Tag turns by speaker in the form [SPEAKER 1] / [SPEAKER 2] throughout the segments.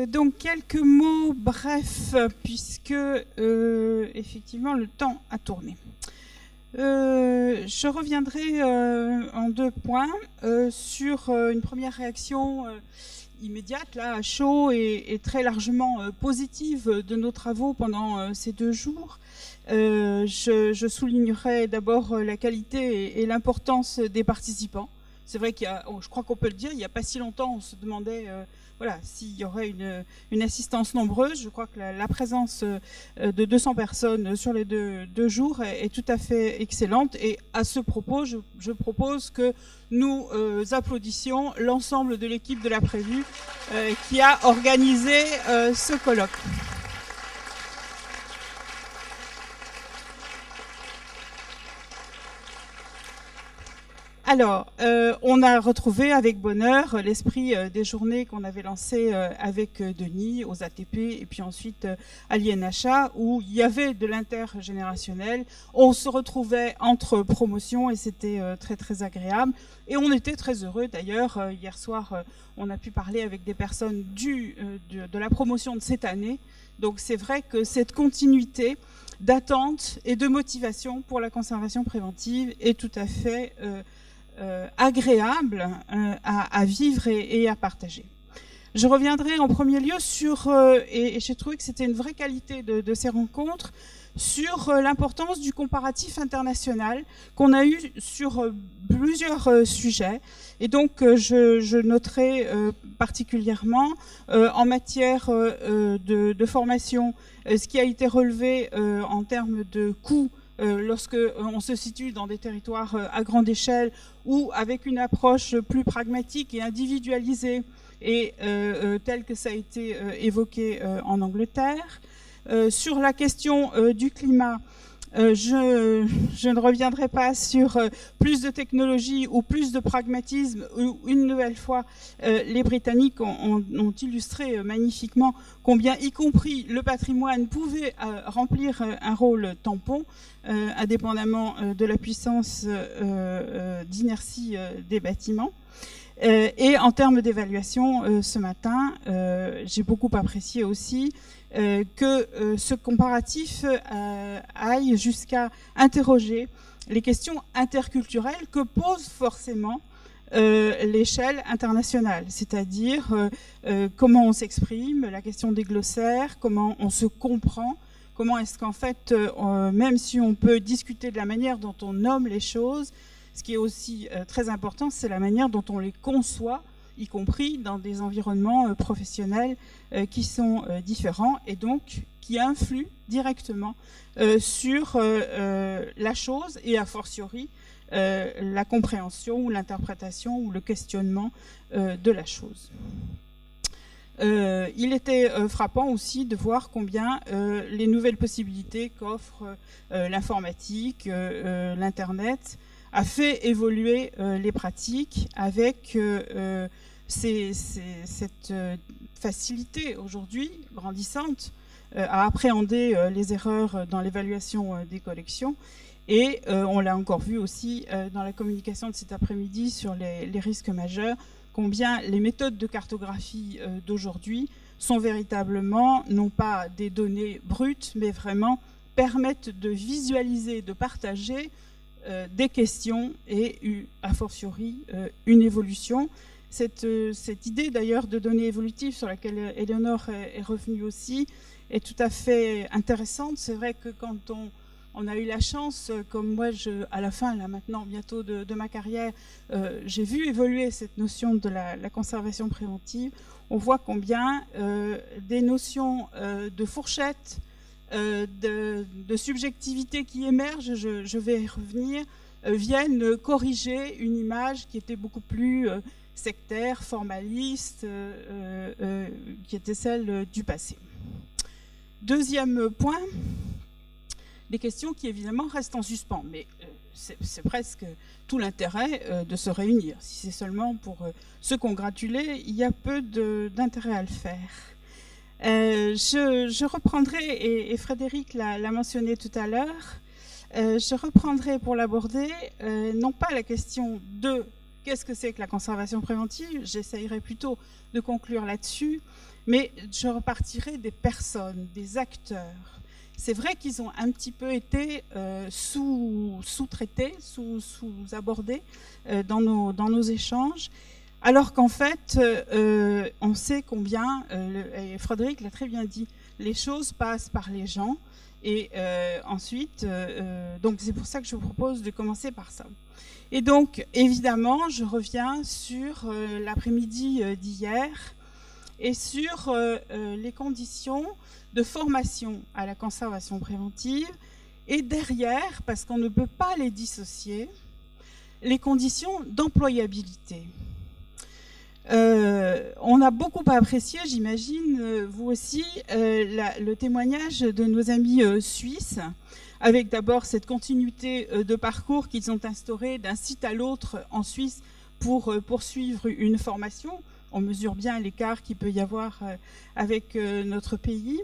[SPEAKER 1] Donc quelques mots brefs, puisque effectivement le temps a tourné. Je reviendrai en 2 points sur une première réaction immédiate, là, à chaud et très largement positive de nos travaux pendant ces 2 jours. Je soulignerai d'abord la qualité et l'importance des participants. C'est vrai qu'il y a, je crois qu'on peut le dire, il n'y a pas si longtemps, on se demandait voilà, s'il y aurait une assistance nombreuse. Je crois que la présence de 200 personnes sur les deux jours est tout à fait excellente. Et à ce propos, je propose que nous applaudissions l'ensemble de l'équipe de l'Après-Vue qui a organisé ce colloque. Alors, on a retrouvé avec bonheur l'esprit des journées qu'on avait lancées avec Denis aux ATP et puis ensuite à l'INHA, où il y avait de l'intergénérationnel. On se retrouvait entre promotions et c'était très très agréable. Et on était très heureux d'ailleurs. Hier soir, on a pu parler avec des personnes de la promotion de cette année. Donc c'est vrai que cette continuité d'attente et de motivation pour la conservation préventive est tout à fait agréable à vivre et à partager. Je reviendrai en premier lieu sur, et j'ai trouvé que c'était une vraie qualité de ces rencontres, sur l'importance du comparatif international qu'on a eu sur plusieurs sujets. Et donc, je noterai particulièrement en matière de formation ce qui a été relevé en termes de coûts lorsque on se situe dans des territoires à grande échelle ou avec une approche plus pragmatique et individualisée et telle que ça a été évoqué en Angleterre. Sur la question du climat, je ne reviendrai pas sur plus de technologie ou plus de pragmatisme. Une nouvelle fois, les Britanniques ont illustré magnifiquement combien, y compris le patrimoine, pouvait remplir un rôle tampon, indépendamment de la puissance d'inertie des bâtiments. Et en termes d'évaluation, ce matin, j'ai beaucoup apprécié aussi que ce comparatif aille jusqu'à interroger les questions interculturelles que pose forcément l'échelle internationale, c'est-à-dire comment on s'exprime, la question des glossaires, comment on se comprend, comment est-ce qu'en fait, même si on peut discuter de la manière dont on nomme les choses, ce qui est aussi très important, c'est la manière dont on les conçoit, y compris dans des environnements professionnels qui sont différents et donc qui influent directement sur la chose et a fortiori la compréhension ou l'interprétation ou le questionnement de la chose. Il était frappant aussi de voir combien les nouvelles possibilités qu'offre l'informatique, l'Internet, a fait évoluer les pratiques avec cette facilité aujourd'hui grandissante à appréhender les erreurs dans l'évaluation des collections. Et on l'a encore vu aussi dans la communication de cet après-midi sur les risques majeurs, combien les méthodes de cartographie d'aujourd'hui sont véritablement, non pas des données brutes, mais vraiment permettent de visualiser, de partager des questions et, a fortiori, une évolution. Cette idée d'ailleurs de données évolutives sur laquelle Éléonore est revenue aussi est tout à fait intéressante. C'est vrai que quand on a eu la chance, comme moi, à la fin, là maintenant, bientôt de ma carrière, j'ai vu évoluer cette notion de la conservation préventive. On voit combien des notions de fourchette, de subjectivité qui émergent, je vais y revenir, viennent corriger une image qui était beaucoup plus sectaire, formaliste, qui était celle du passé. Deuxième point, des questions qui évidemment restent en suspens, mais c'est presque tout l'intérêt de se réunir. Si c'est seulement pour se congratuler, il y a peu d'intérêt à le faire. Je reprendrai, et Frédéric l'a mentionné tout à l'heure, je reprendrai pour l'aborder non pas la question de qu'est-ce que c'est que la conservation préventive? J'essayerai plutôt de conclure là-dessus, mais je repartirai des personnes, des acteurs. C'est vrai qu'ils ont un petit peu été sous-traités, sous-abordés dans nos échanges, alors qu'en fait, on sait combien, et Frédéric l'a très bien dit, les choses passent par les gens, et ensuite, donc c'est pour ça que je vous propose de commencer par ça. Et donc, évidemment, je reviens sur l'après-midi d'hier et sur les conditions de formation à la conservation préventive, et derrière, parce qu'on ne peut pas les dissocier, les conditions d'employabilité. On a beaucoup apprécié, j'imagine, vous aussi, le témoignage de nos amis suisses, avec d'abord cette continuité de parcours qu'ils ont instauré d'un site à l'autre en Suisse pour poursuivre une formation. On mesure bien l'écart qu'il peut y avoir avec notre pays.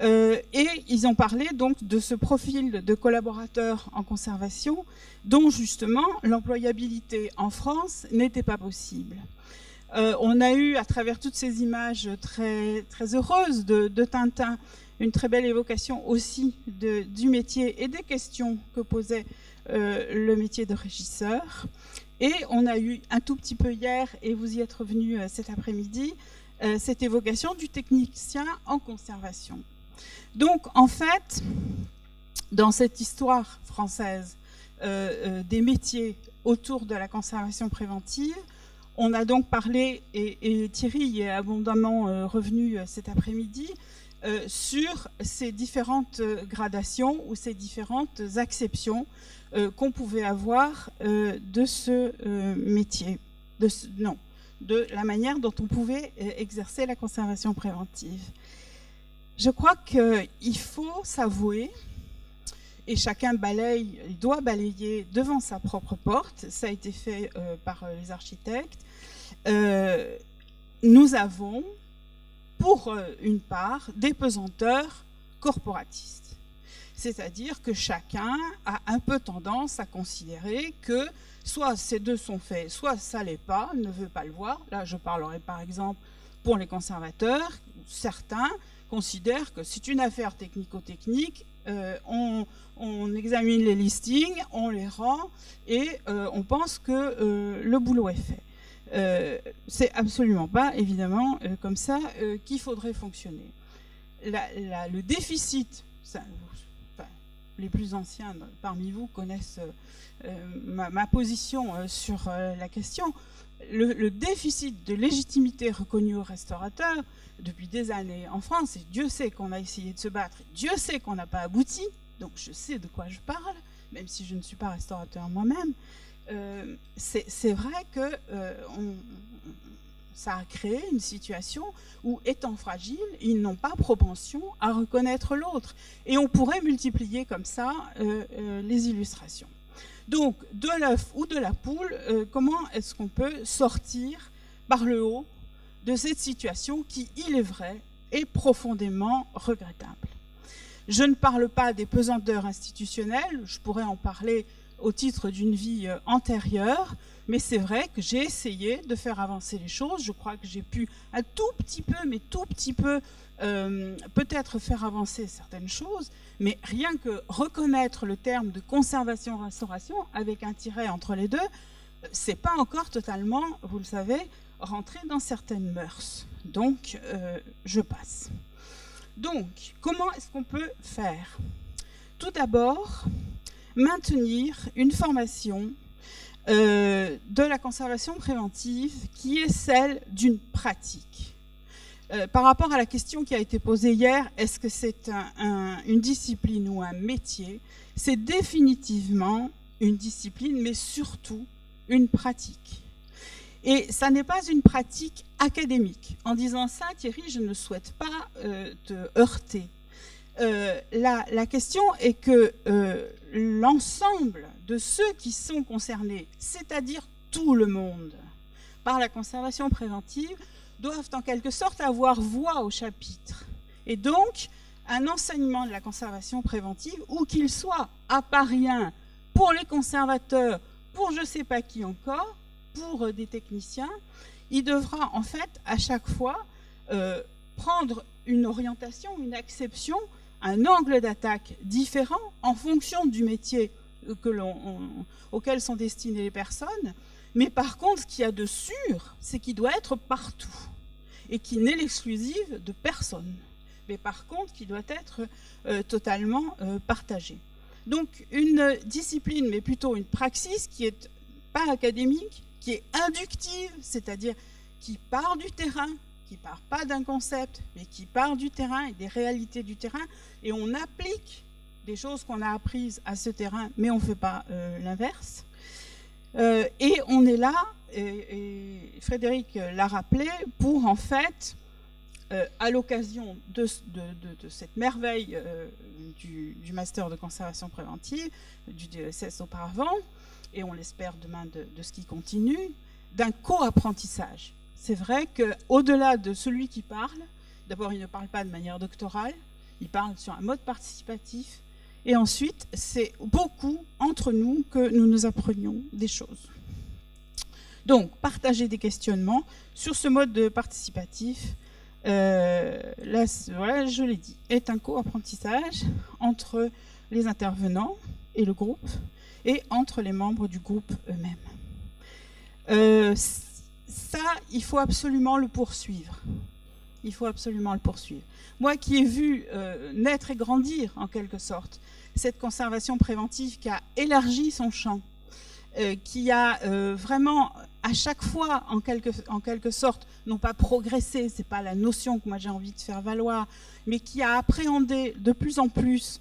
[SPEAKER 1] Et ils ont parlé donc de ce profil de collaborateurs en conservation dont justement l'employabilité en France n'était pas possible. On a eu à travers toutes ces images très, très heureuses de Tintin une très belle évocation aussi du métier et des questions que posait le métier de régisseur. Et on a eu un tout petit peu hier, et vous y êtes revenu cet après-midi, cette évocation du technicien en conservation. Donc, en fait, dans cette histoire française des métiers autour de la conservation préventive, on a donc parlé, et Thierry y est abondamment revenu cet après-midi, sur ces différentes gradations ou ces différentes acceptions qu'on pouvait avoir de ce métier, de la manière dont on pouvait exercer la conservation préventive. Je crois qu'il faut s'avouer, et chacun doit balayer devant sa propre porte, ça a été fait par les architectes, nous avons, pour une part, des pesanteurs corporatistes. C'est-à-dire que chacun a un peu tendance à considérer que soit ces deux sont faits, soit ça ne l'est pas, ne veut pas le voir. Là, je parlerai par exemple pour les conservateurs. Certains considèrent que c'est une affaire technico-technique, on examine les listings, on les rend et on pense que le boulot est fait. C'est absolument pas, évidemment, comme ça qu'il faudrait fonctionner. Le déficit, les plus anciens parmi vous connaissent ma position sur la question. Le déficit de légitimité reconnu aux restaurateurs depuis des années en France, et Dieu sait qu'on a essayé de se battre, Dieu sait qu'on n'a pas abouti, donc je sais de quoi je parle, même si je ne suis pas restaurateur moi-même. C'est vrai que ça a créé une situation où, étant fragiles, ils n'ont pas propension à reconnaître l'autre. Et on pourrait multiplier comme ça les illustrations. Donc, de l'œuf ou de la poule, comment est-ce qu'on peut sortir par le haut de cette situation qui, il est vrai, est profondément regrettable? Je ne parle pas des pesanteurs institutionnelles, je pourrais en parler au titre d'une vie antérieure, mais c'est vrai que j'ai essayé de faire avancer les choses. Je crois que j'ai pu un tout petit peu, mais tout petit peu, peut-être faire avancer certaines choses, mais rien que reconnaître le terme de conservation-restauration avec un tiret entre les deux, c'est pas encore totalement, vous le savez, rentré dans certaines mœurs. Donc, je passe. Donc, comment est-ce qu'on peut faire? Tout d'abord, maintenir une formation de la conservation préventive qui est celle d'une pratique. Par rapport à la question qui a été posée hier, est-ce que c'est une discipline ou un métier? C'est définitivement une discipline, mais surtout une pratique. Et ça n'est pas une pratique académique. En disant ça, Thierry, je ne souhaite pas te heurter. La question est que l'ensemble de ceux qui sont concernés, c'est-à-dire tout le monde, par la conservation préventive, doivent en quelque sorte avoir voix au chapitre. Et donc, un enseignement de la conservation préventive, où qu'il soit aparien pour les conservateurs, pour je ne sais pas qui encore, pour des techniciens, il devra en fait à chaque fois prendre une orientation, une acception, un angle d'attaque différent en fonction du métier auquel sont destinées les personnes. Mais par contre, ce qu'il y a de sûr, c'est qu'il doit être partout et qu'il n'est l'exclusive de personne. Mais par contre, qu'il doit être totalement partagé. Donc une discipline, mais plutôt une praxis qui est pas académique, qui est inductive, c'est-à-dire qui part du terrain, qui ne part pas d'un concept, mais qui part du terrain et des réalités du terrain, et on applique des choses qu'on a apprises à ce terrain, mais on ne fait pas l'inverse. Et on est là, et Frédéric l'a rappelé, pour en fait, à l'occasion de cette merveille du master de conservation préventive, du DESS auparavant, et on l'espère demain de ce qui continue, d'un co-apprentissage. C'est vrai qu'au-delà de celui qui parle, d'abord il ne parle pas de manière doctorale, il parle sur un mode participatif, et ensuite c'est beaucoup entre nous que nous nous apprenions des choses. Donc partager des questionnements sur ce mode participatif, là, voilà, je l'ai dit, est un co-apprentissage entre les intervenants et le groupe, et entre les membres du groupe eux-mêmes. Ça, il faut absolument le poursuivre. Il faut absolument le poursuivre. Moi qui ai vu naître et grandir, en quelque sorte, cette conservation préventive qui a élargi son champ, qui a vraiment, à chaque fois, en quelque sorte, non pas progressé, c'est pas la notion que moi j'ai envie de faire valoir, mais qui a appréhendé de plus en plus,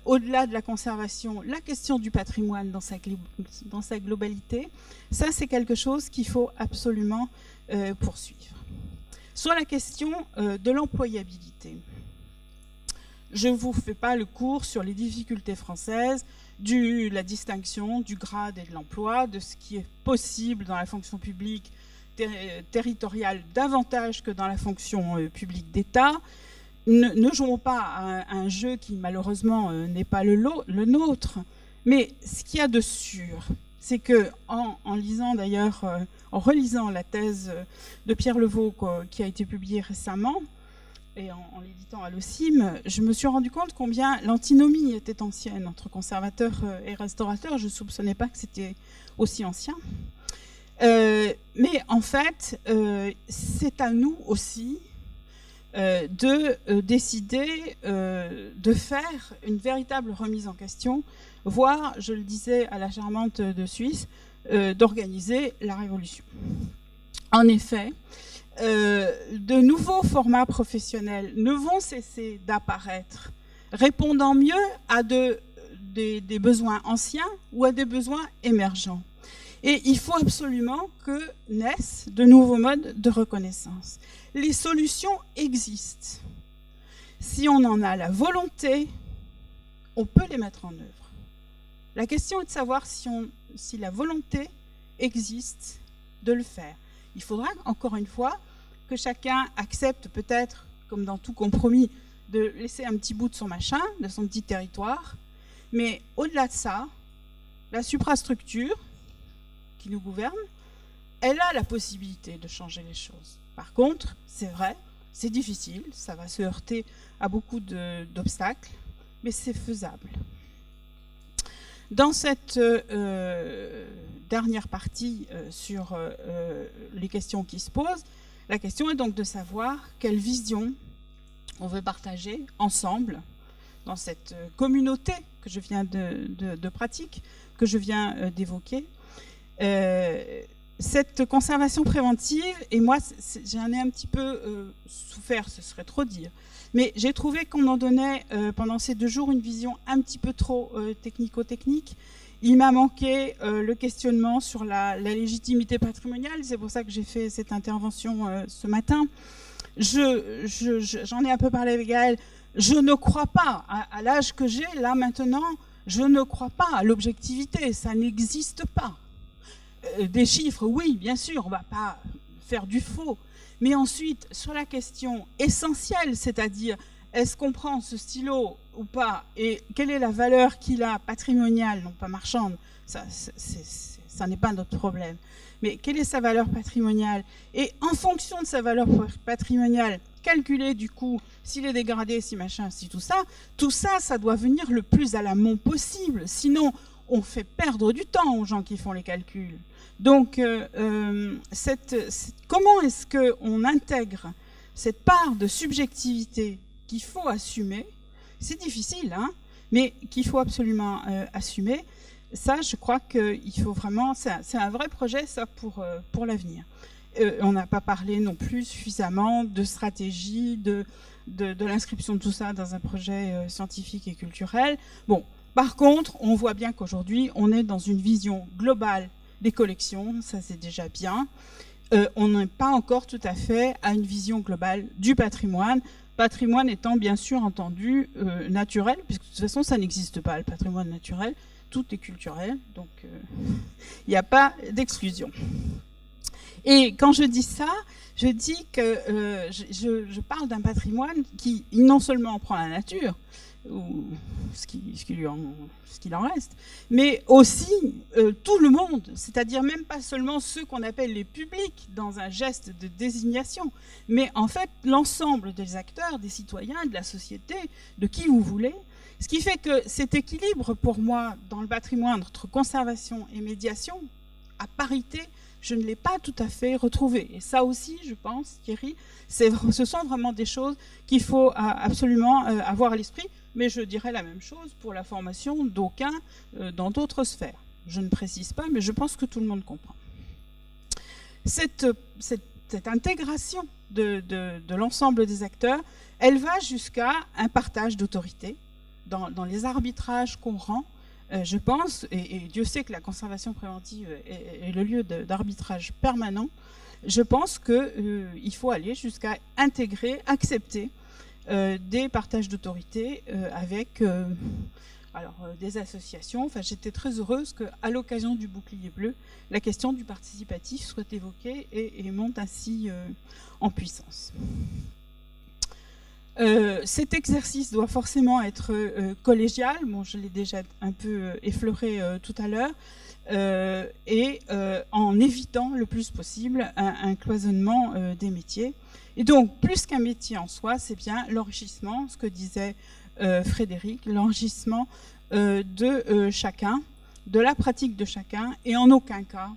[SPEAKER 1] au-delà de la conservation, la question du patrimoine dans sa globalité. Ça, c'est quelque chose qu'il faut absolument poursuivre. Sur la question de l'employabilité, je ne vous fais pas le cours sur les difficultés françaises, la distinction du grade et de l'emploi, de ce qui est possible dans la fonction publique territoriale davantage que dans la fonction publique d'État. Ne jouons pas à un jeu qui malheureusement n'est pas le nôtre, mais ce qu'il y a de sûr, c'est que en lisant d'ailleurs, en relisant la thèse de Pierre Levaux qui a été publiée récemment, et en l'éditant à l'OCIM, je me suis rendu compte combien l'antinomie était ancienne entre conservateurs et restaurateurs. Je ne soupçonnais pas que c'était aussi ancien. Mais en fait, c'est à nous aussi de décider de faire une véritable remise en question, voire, je le disais à la charmante de Suisse, d'organiser la révolution. En effet, de nouveaux formats professionnels ne vont cesser d'apparaître, répondant mieux à des besoins anciens ou à des besoins émergents. Et il faut absolument que naissent de nouveaux modes de reconnaissance. Les solutions existent. Si on en a la volonté, on peut les mettre en œuvre. La question est de savoir si la volonté existe de le faire. Il faudra, encore une fois, que chacun accepte peut-être, comme dans tout compromis, de laisser un petit bout de son machin, de son petit territoire. Mais au-delà de ça, la suprastructure qui nous gouverne, elle a la possibilité de changer les choses. Par contre, c'est vrai, c'est difficile, ça va se heurter à beaucoup d'obstacles, mais c'est faisable. Dans cette dernière partie sur les questions qui se posent, la question est donc de savoir quelle vision on veut partager ensemble dans cette communauté que je viens de pratique, que je viens d'évoquer. Cette conservation préventive, et moi j'en ai un petit peu souffert, ce serait trop dire, mais j'ai trouvé qu'on en donnait pendant ces 2 jours une vision un petit peu trop technico-technique. Il m'a manqué le questionnement sur la légitimité patrimoniale, c'est pour ça que j'ai fait cette intervention ce matin. J'en ai un peu parlé avec Gaëlle, je ne crois pas, à l'âge que j'ai là maintenant, je ne crois pas à l'objectivité, ça n'existe pas. Des chiffres, oui, bien sûr, on ne va pas faire du faux, mais ensuite, sur la question essentielle, c'est-à-dire, est-ce qu'on prend ce stylo ou pas, et quelle est la valeur qu'il a patrimoniale, non pas marchande, ça n'est pas notre problème. mais quelle est sa valeur patrimoniale? Et en fonction de sa valeur patrimoniale, calculer du coup s'il est dégradé, si machin, si tout ça, ça doit venir le plus à l'amont possible. Sinon, on fait perdre du temps aux gens qui font les calculs. Donc, comment est-ce qu'on intègre cette part de subjectivité qu'il faut assumer? C'est difficile, hein, mais qu'il faut absolument assumer. Ça, je crois qu'il faut vraiment... C'est un vrai projet, ça, pour l'avenir. On n'a pas parlé non plus suffisamment de stratégie, de l'inscription de tout ça dans un projet scientifique et culturel. Bon, par contre, on voit bien qu'aujourd'hui, on est dans une vision globale des collections, ça c'est déjà bien. On n'est pas encore tout à fait à une vision globale du patrimoine. Patrimoine étant bien sûr entendu naturel, puisque de toute façon ça n'existe pas, le patrimoine naturel, tout est culturel, donc il n'y a pas d'exclusion. Et quand je dis ça, je dis que je parle d'un patrimoine qui non seulement prend la nature, ou ce qu'il en reste, mais aussi tout le monde, c'est-à-dire même pas seulement ceux qu'on appelle les publics dans un geste de désignation, mais en fait l'ensemble des acteurs, des citoyens, de la société, de qui vous voulez. Ce qui fait que cet équilibre pour moi dans le patrimoine entre conservation et médiation, à parité, je ne l'ai pas tout à fait retrouvé. Et ça aussi, je pense, Thierry, ce sont vraiment des choses qu'il faut absolument avoir à l'esprit. Mais je dirais la même chose pour la formation d'aucuns dans d'autres sphères. Je ne précise pas, mais je pense que tout le monde comprend. Cette intégration de l'ensemble des acteurs, elle va jusqu'à un partage d'autorité dans les arbitrages qu'on rend. Je pense, et Dieu sait que la conservation préventive est le lieu d'arbitrage permanent, je pense qu'il faut aller jusqu'à intégrer, accepter des partages d'autorité avec des associations. Enfin, j'étais très heureuse qu'à l'occasion du bouclier bleu, la question du participatif soit évoquée et monte ainsi en puissance. Cet exercice doit forcément être collégial, bon, je l'ai déjà un peu effleuré tout à l'heure, et en évitant le plus possible un cloisonnement des métiers. Et donc, plus qu'un métier en soi, c'est bien l'enrichissement, ce que disait Frédéric, l'enrichissement de chacun, de la pratique de chacun, et en aucun cas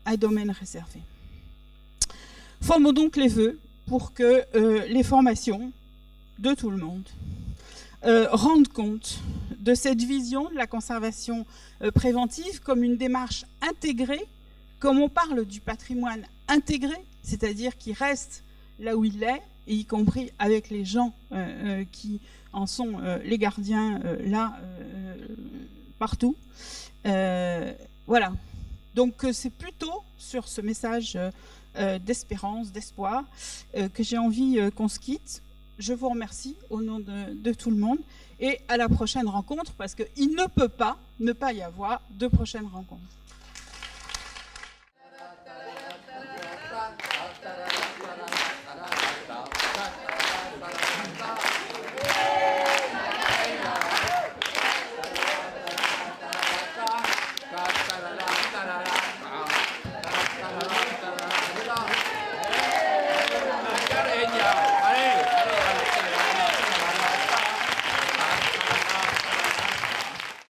[SPEAKER 1] un domaine réservé. Formons donc les vœux pour que les formations de tout le monde rendent compte de cette vision de la conservation préventive comme une démarche intégrée, comme on parle du patrimoine intégré, c'est-à-dire qui reste là où il est, et y compris avec les gens qui en sont les gardiens là, partout. Voilà. Donc c'est plutôt sur ce message d'espérance, d'espoir, que j'ai envie qu'on se quitte. Je vous remercie au nom de tout le monde et à la prochaine rencontre, parce qu'il ne peut pas ne pas y avoir de prochaines rencontres.